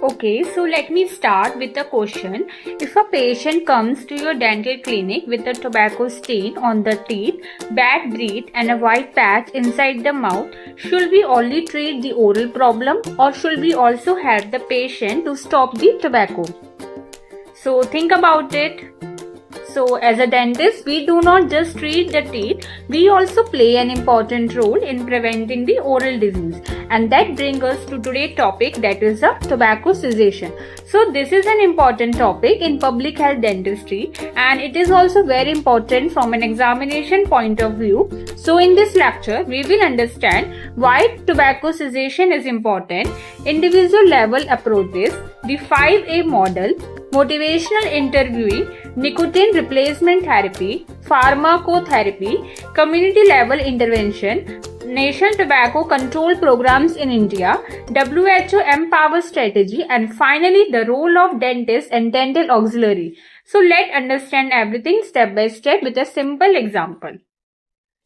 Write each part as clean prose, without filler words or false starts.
Okay, so let me start with a question. If a patient comes to your dental clinic with a tobacco stain on the teeth, bad breath, and a white patch inside the mouth, should we only treat the oral problem or should we also help the patient to stop the tobacco? So think about it. So as a dentist, we do not just treat the teeth, we also play an important role in preventing the oral disease. And that brings us to today's topic, that is a tobacco cessation. So this is an important topic in public health dentistry and it is also very important from an examination point of view. So in this lecture, we will understand why tobacco cessation is important, individual level approaches, the 5A model, motivational interviewing, nicotine replacement therapy, pharmacotherapy, community level intervention, national tobacco control programs in India, WHO MPOWER Strategy, and finally the role of dentist and dental auxiliary. So let's understand everything step by step with a simple example.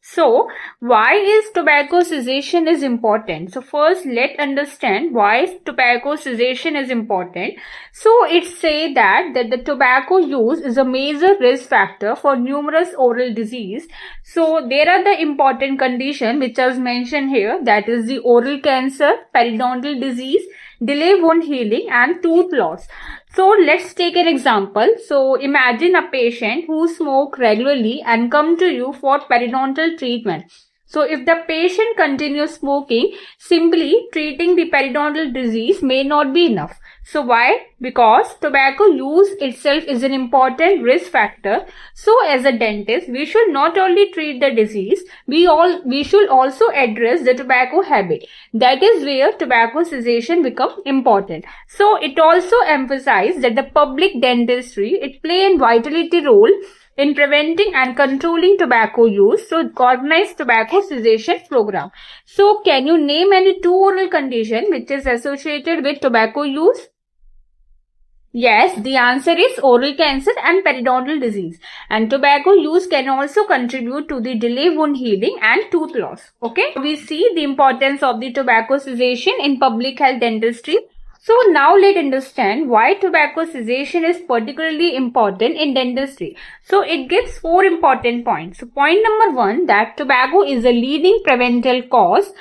So, why is tobacco cessation is important? So first, let's understand why tobacco cessation is important. So it say that the tobacco use is a major risk factor for numerous oral disease. So there are the important conditions which is mentioned here, that is the oral cancer, periodontal disease, delay wound healing, and tooth loss. So let's take an example. So imagine a patient who smoke regularly and come to you for periodontal treatment. So if the patient continues smoking, simply treating the periodontal disease may not be enough. So why? Because tobacco use itself is an important risk factor. So as a dentist, we should not only treat the disease, we should also address the tobacco habit. That is where tobacco cessation becomes important. So it also emphasizes that the public dentistry, it play a vitality role in preventing and controlling tobacco use. So organized tobacco cessation program. So can you name any two oral condition which is associated with tobacco use? Yes, the answer is oral cancer and periodontal disease. And tobacco use can also contribute to the delay wound healing and tooth loss. Okay, we see the importance of the tobacco cessation in public health dentistry. So now let's understand why tobacco cessation is particularly important in dentistry. So it gives 4 important points. So point number 1, that tobacco is a leading preventable cause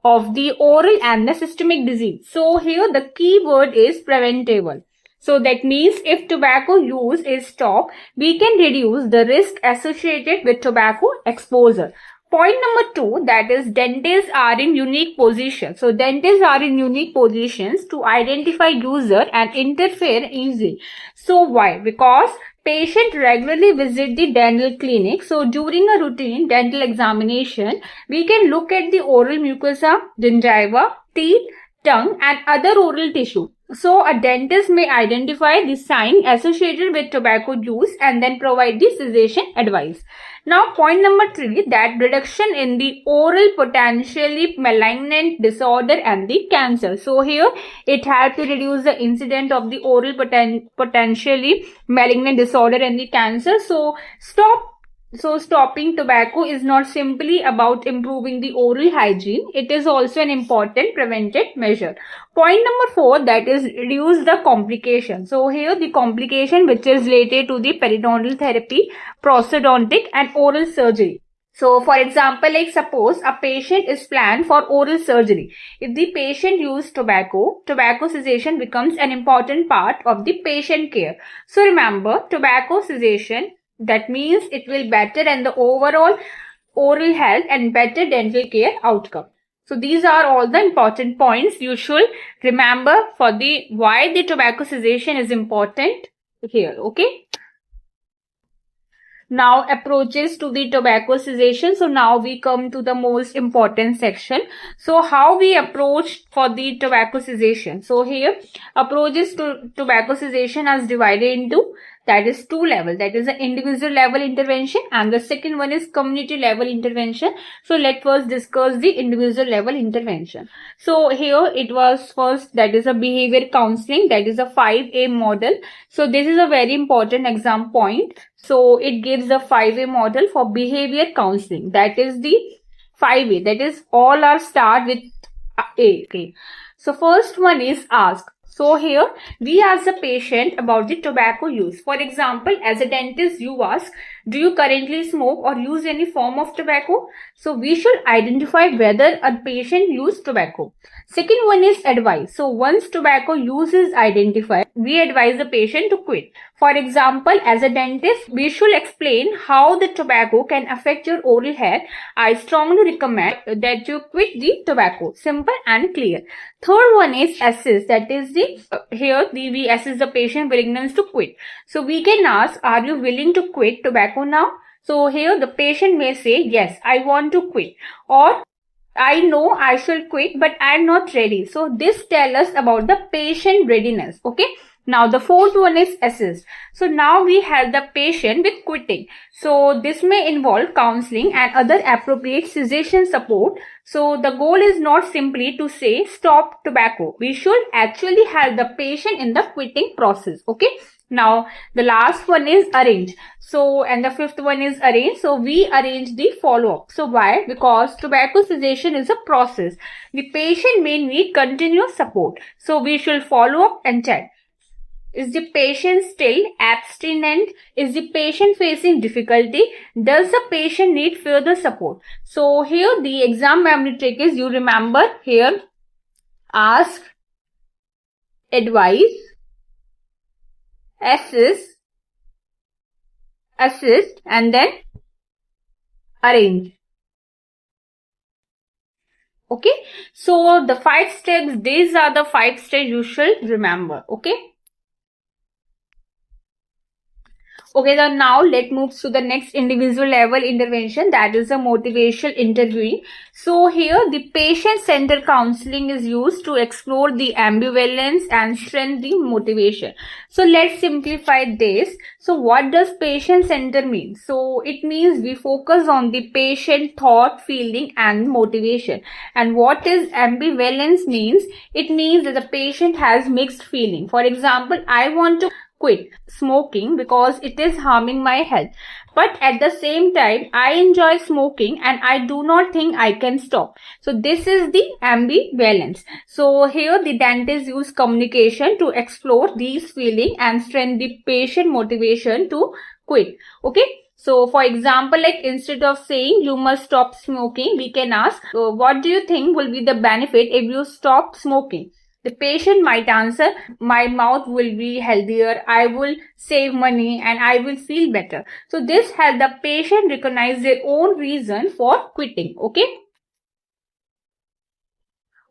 of the oral and the systemic disease. So here the key word is preventable. So that means if tobacco use is stopped, we can reduce the risk associated with tobacco exposure. Point number 2, that is dentists are in unique positions. So dentists are in unique positions to identify user and interfere easily. So why? Because patient regularly visit the dental clinic. So during a routine dental examination, we can look at the oral mucosa, gingiva, teeth, tongue, and other oral tissue. So a dentist may identify the sign associated with tobacco use and then provide the cessation advice. Now point number 3, that reduction in the oral potentially malignant disorder and the cancer. So here it helps to reduce the incidence of the oral potentially malignant disorder and the cancer. So stopping tobacco is not simply about improving the oral hygiene. It is also an important preventive measure. Point number 4, that is reduce the complication. So here the complication which is related to the periodontal therapy, prosthodontic and oral surgery. So for example, like suppose a patient is planned for oral surgery. If the patient uses tobacco cessation becomes an important part of the patient care. So remember, tobacco cessation, that means it will better and the overall oral health and better dental care outcome. So these are all the important points you should remember for the why the tobacco cessation is important here. Okay. Now approaches to the tobacco cessation. So now we come to the most important section. So how we approach for the tobacco cessation. So here approaches to tobacco cessation is divided into, that is 2 levels. That is the individual level intervention and the second one is community level intervention. So let's first discuss the individual level intervention. So here it was first, that is a behavior counseling, that is a 5A model. So this is a very important exam point. So it gives the 5A model for behavior counseling. That is the 5A. That is all are start with A. Okay. So first one is ask. So here we ask the patient about the tobacco use. For example, as a dentist, you ask, do you currently smoke or use any form of tobacco? So we should identify whether a patient uses tobacco. Second one is advice. So once tobacco use is identified, we advise the patient to quit. For example, as a dentist, we should explain how the tobacco can affect your oral health. I strongly recommend that you quit the tobacco. Simple and clear. Third one is assess. That is we assess the patient willingness to quit. So we can ask, are you willing to quit tobacco now? So here the patient may say, yes, I want to quit, or I know I should quit, but I am not ready. So this tells us about the patient readiness. Okay. Now the fourth one is assist. So now we help the patient with quitting. So this may involve counseling and other appropriate cessation support. So the goal is not simply to say stop tobacco. We should actually help the patient in the quitting process. Okay. Now the last one is arrange. So and the fifth one is arrange. So we arrange the follow-up. So why? Because tobacco cessation is a process. The patient may need continuous support. So we should follow up and check. Is the patient still abstinent? Is the patient facing difficulty? Does the patient need further support? So here the exam memory trick is, you remember here, ask, advise, assist, and then arrange. Okay. So the 5 steps, these are the 5 steps you should remember. Okay. Okay, then now let's move to the next individual level intervention, that is the motivational interviewing. So here the patient-centered counseling is used to explore the ambivalence and strengthen the motivation. So let's simplify this. So what does patient-centered mean? So it means we focus on the patient thought, feeling and motivation. And what is ambivalence means? It means that the patient has mixed feeling. For example, I want to quit smoking because it is harming my health, but at the same time I enjoy smoking and I do not think I can stop. So this is the ambivalence. So here the dentist use communication to explore these feelings and strengthen the patient motivation to quit. Okay. So for example, like instead of saying you must stop smoking, we can ask, what do you think will be the benefit if you stop smoking? The patient might answer, my mouth will be healthier, I will save money and I will feel better. So this helps the patient recognize their own reason for quitting. Okay.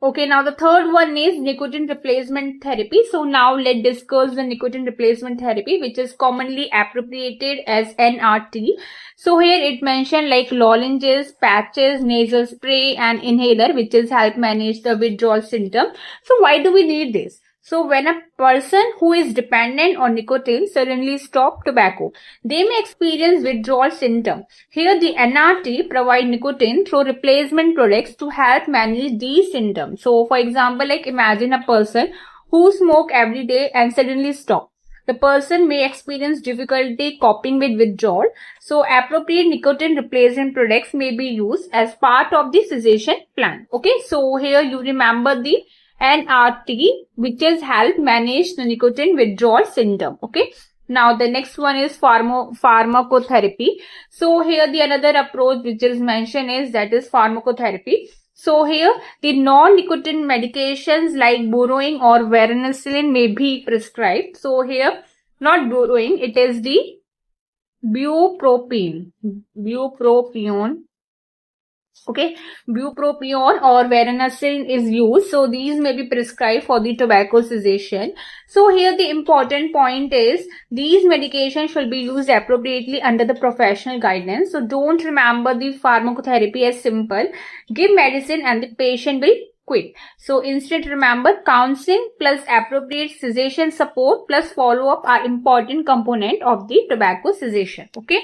Okay, now the third one is nicotine replacement therapy. So now let's discuss the nicotine replacement therapy, which is commonly abbreviated as NRT. So here it mentioned like lozenges, patches, nasal spray and inhaler, which is help manage the withdrawal symptom. So why do we need this? So when a person who is dependent on nicotine suddenly stop tobacco, they may experience withdrawal symptom. Here the NRT provide nicotine through replacement products to help manage these symptoms. So for example, like imagine a person who smoke every day and suddenly stop. The person may experience difficulty coping with withdrawal. So appropriate nicotine replacement products may be used as part of the cessation plan. Okay, so here you remember the NRT, which is help manage the nicotine withdrawal syndrome. Okay. Now the next one is pharmacotherapy. So here the another approach which is mentioned is that is pharmacotherapy. So here the non-nicotine medications like borrowing or varenicline may be prescribed. So here not borrowing, it is the bupropion. Okay, bupropion or varenicline is used. So these may be prescribed for the tobacco cessation. So here the important point is these medications should be used appropriately under the professional guidance. So don't remember the pharmacotherapy as simple. Give medicine and the patient will quit. So instead remember counseling plus appropriate cessation support plus follow-up are important component of the tobacco cessation. Okay.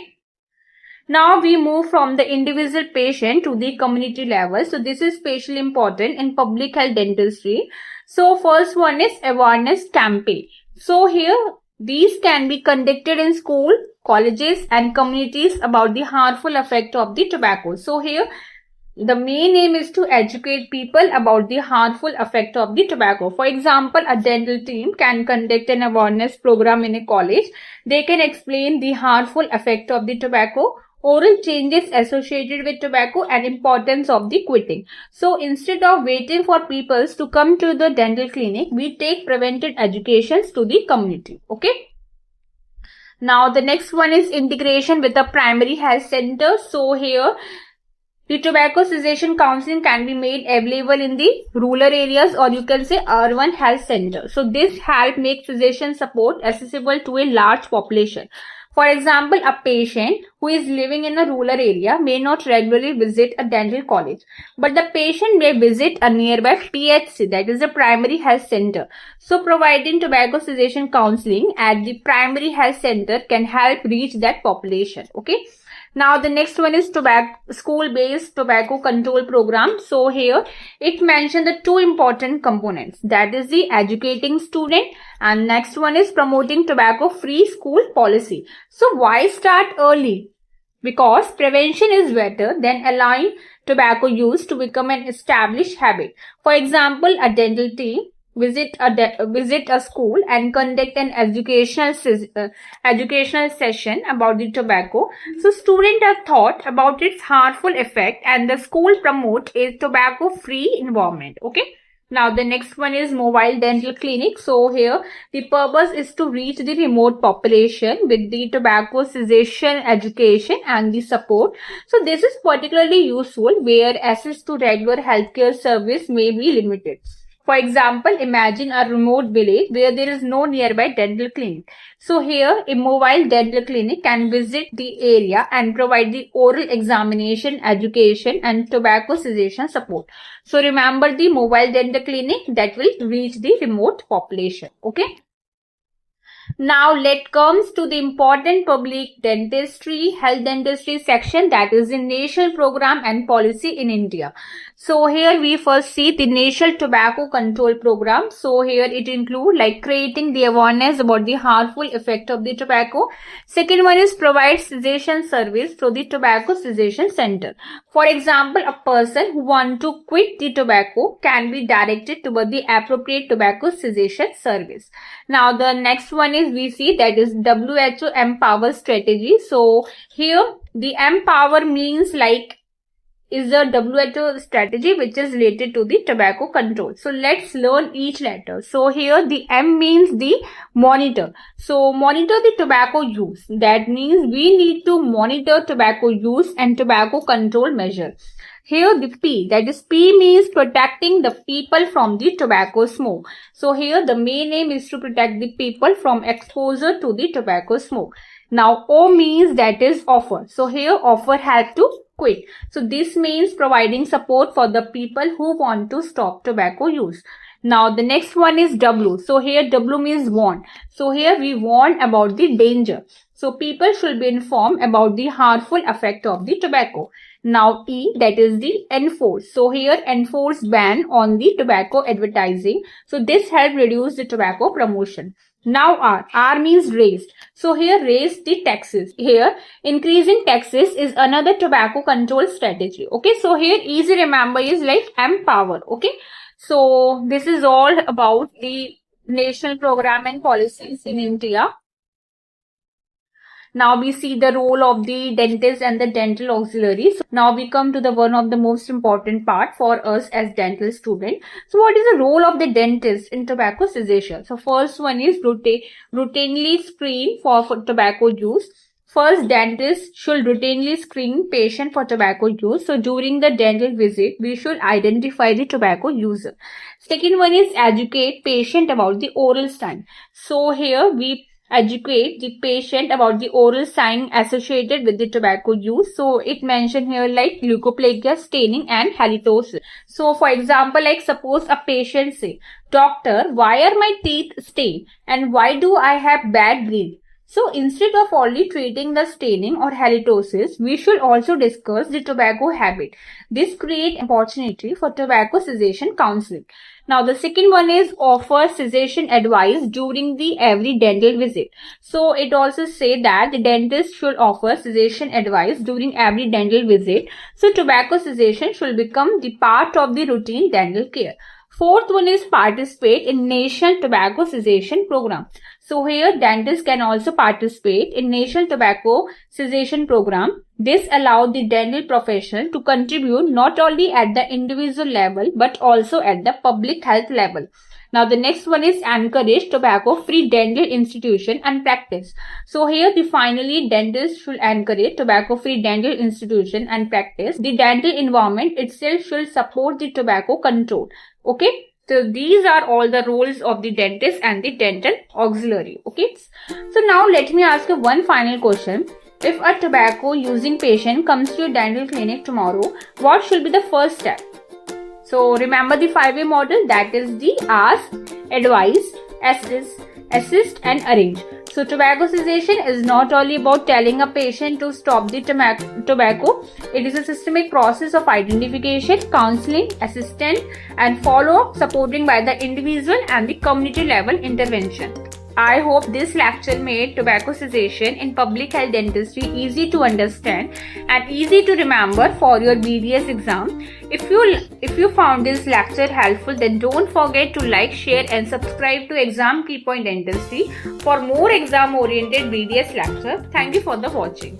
Now we move from the individual patient to the community level. So this is especially important in public health dentistry. So first one is awareness campaign. So here these can be conducted in school, colleges and communities about the harmful effect of the tobacco. So here The main aim is to educate people about the harmful effect of the tobacco. For example, a dental team can conduct an awareness program in a college. They can explain the harmful effect of the tobacco, oral changes associated with tobacco, and importance of the quitting. So instead of waiting for people to come to the dental clinic, we take preventive educations to the community. Okay. Now the next one is integration with the primary health center. So here the tobacco cessation counseling can be made available in the rural areas, or you can say urban health center. So this help make cessation support accessible to a large population. For example, a patient who is living in a rural area may not regularly visit a dental college, but the patient may visit a nearby PHC, that is a primary health center. So providing tobacco cessation counseling at the primary health center can help reach that population. Okay. Now the next one is school-based tobacco control program. So here it mentions the two important components, that is the educating student, and next one is promoting tobacco-free school policy. So why start early? Because prevention is better than allowing tobacco use to become an established habit. For example, a dental team visit a school and conduct an educational session about the tobacco. So students are taught about its harmful effect, and the school promote a tobacco-free environment. Okay. Now the next one is mobile dental clinic. So here the purpose is to reach the remote population with the tobacco cessation education and the support. So this is particularly useful where access to regular healthcare service may be limited. For example, imagine a remote village where there is no nearby dental clinic. So here, a mobile dental clinic can visit the area and provide the oral examination, education, and tobacco cessation support. So remember the mobile dental clinic that will reach the remote population. Okay. Now let comes to the important public dentistry, health dentistry section, that is the national program and policy in India. So here we first see the national tobacco control program. So here it include like creating the awareness about the harmful effect of the tobacco. Second one is provide cessation service through the tobacco cessation center. For example, a person who want to quit the tobacco can be directed toward the appropriate tobacco cessation service. Now the next one is we see that is WHO MPOWER Strategy. So here the MPOWER means like is a WHO strategy which is related to the tobacco control. So let's learn each letter. So here the M means the monitor. So monitor the tobacco use. That means we need to monitor tobacco use and tobacco control measure. Here the P, that is P means protecting the people from the tobacco smoke. So here the main aim is to protect the people from exposure to the tobacco smoke. Now O means that is offer. So here offer help to quit. So this means providing support for the people who want to stop tobacco use. Now the next one is W. So here W means warn. So here we warn about the danger. So people should be informed about the harmful effect of the tobacco. Now E, that is the enforce. So here enforce ban on the tobacco advertising. So this help reduce the tobacco promotion. Now R. R means raised. So here raise the taxes. Here increasing taxes is another tobacco control strategy. Okay. So here easy remember is like MPOWER. Okay. So this is all about the national program and policies in India. Now we see the role of the dentist and the dental auxiliaries. Now we come to the one of the most important part for us as dental student. So what is the role of the dentist in tobacco cessation? So first one is routinely screen for tobacco use. First, dentist should routinely screen patient for tobacco use. So during the dental visit, we should identify the tobacco user. Second one is educate patient about the oral sign. So here we educate the patient about the oral sign associated with the tobacco use. So it mentioned here like leukoplakia, staining and halitosis. So for example, like suppose a patient say, doctor, why are my teeth stained and why do I have bad breath? So instead of only treating the staining or halitosis, we should also discuss the tobacco habit. This creates opportunity for tobacco cessation counseling. Now the second one is offer cessation advice during the every dental visit. So it also say that the dentist should offer cessation advice during every dental visit. So tobacco cessation should become the part of the routine dental care. Fourth one is participate in National Tobacco Cessation Program. So here dentists can also participate in National Tobacco Cessation Program. This allows the dental professional to contribute not only at the individual level but also at the public health level. Now the next one is encourage tobacco-free dental institution and practice. So here finally dentists should encourage tobacco-free dental institution and practice. The dental environment itself should support the tobacco control. Okay. So these are all the roles of the dentist and the dental auxiliary. Okay. So now let me ask you one final question. If a tobacco using patient comes to your dental clinic tomorrow, what should be the first step? So remember the 5-way model, that is the ask, advise, assist and arrange. So tobacco cessation is not only about telling a patient to stop the tobacco. It is a systemic process of identification, counseling, assistance and follow-up supporting by the individual and the community level intervention. I hope this lecture made tobacco cessation in public health dentistry easy to understand and easy to remember for your BDS exam. If you found this lecture helpful, then don't forget to like, share and subscribe to Exam Key Point Dentistry for more exam oriented BDS lectures. Thank you for the watching.